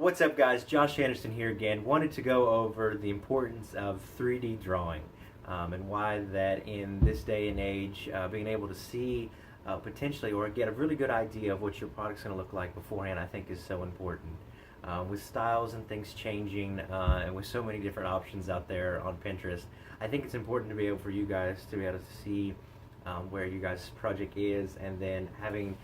What's up, guys? Josh Anderson here again. Wanted to go over the importance of 3D drawing and why that in this day and age, being able to see potentially or get a really good idea of what your product's going to look like beforehand, I think is so important. With styles and things changing and with so many different options out there on Pinterest, I think it's important to be able for you guys to be able to see where you guys' project is, and then having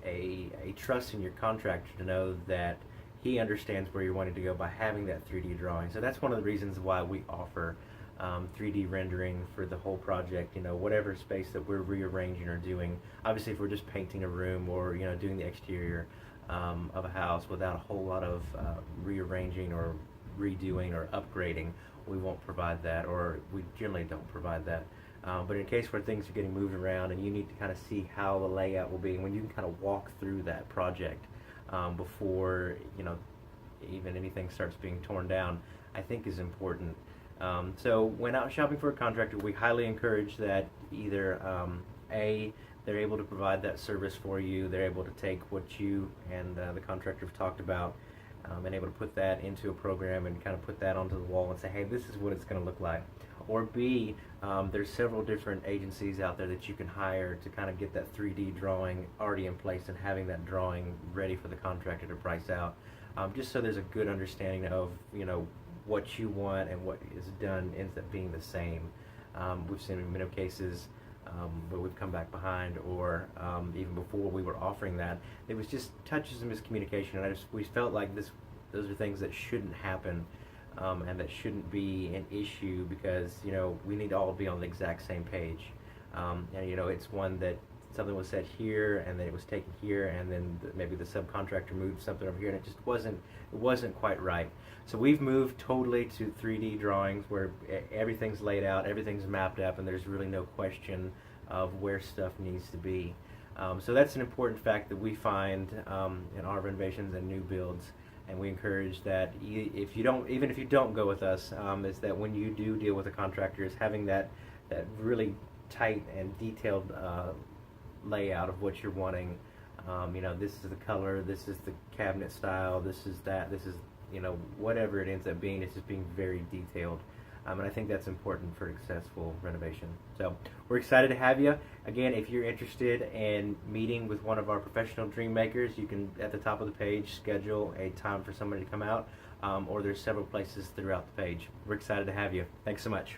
a trust in your contractor to know that he understands where you're wanting to go by having that 3D drawing. So that's one of the reasons why we offer 3D rendering for the whole project. You know, whatever space that we're rearranging or doing. Obviously, if we're just painting a room or doing the exterior of a house without a whole lot of rearranging or redoing or upgrading, we won't provide that, or we generally don't provide that. But in case where things are getting moved around and you need to kind of see how the layout will be, and when you can kind of walk through that project before even anything starts being torn down, I think is important. So when out shopping for a contractor, we highly encourage that either they're able to provide that service for you, they're able to take what you and the contractor have talked about and able to put that into a program and kind of put that onto the wall and say, hey, this is what it's going to look like. Or B, there's several different agencies out there that you can hire to kind of get that 3D drawing already in place and having that drawing ready for the contractor to price out, just so there's a good understanding of what you want and what is done ends up being the same. We've seen in many cases where we've come back behind, or even before we were offering that, it was just touches of miscommunication, and we felt like those are things that shouldn't happen. And that shouldn't be an issue, because we need to all be on the exact same page. And it's one that something was said here and then it was taken here, and then maybe the subcontractor moved something over here, and it wasn't quite right. So we've moved totally to 3D drawings where everything's laid out, everything's mapped up, and there's really no question of where stuff needs to be. So that's an important fact that we find in our renovations and new builds. And we encourage that even if you don't go with us, is that when you do deal with a contractor, is having that really tight and detailed layout of what you're wanting. This is the color, this is the cabinet style, this is whatever it ends up being. It's just being very detailed. And I think that's important for successful renovation. So we're excited to have you. Again, if you're interested in meeting with one of our professional dream makers, you can, at the top of the page, schedule a time for somebody to come out, or there's several places throughout the page. We're excited to have you. Thanks so much.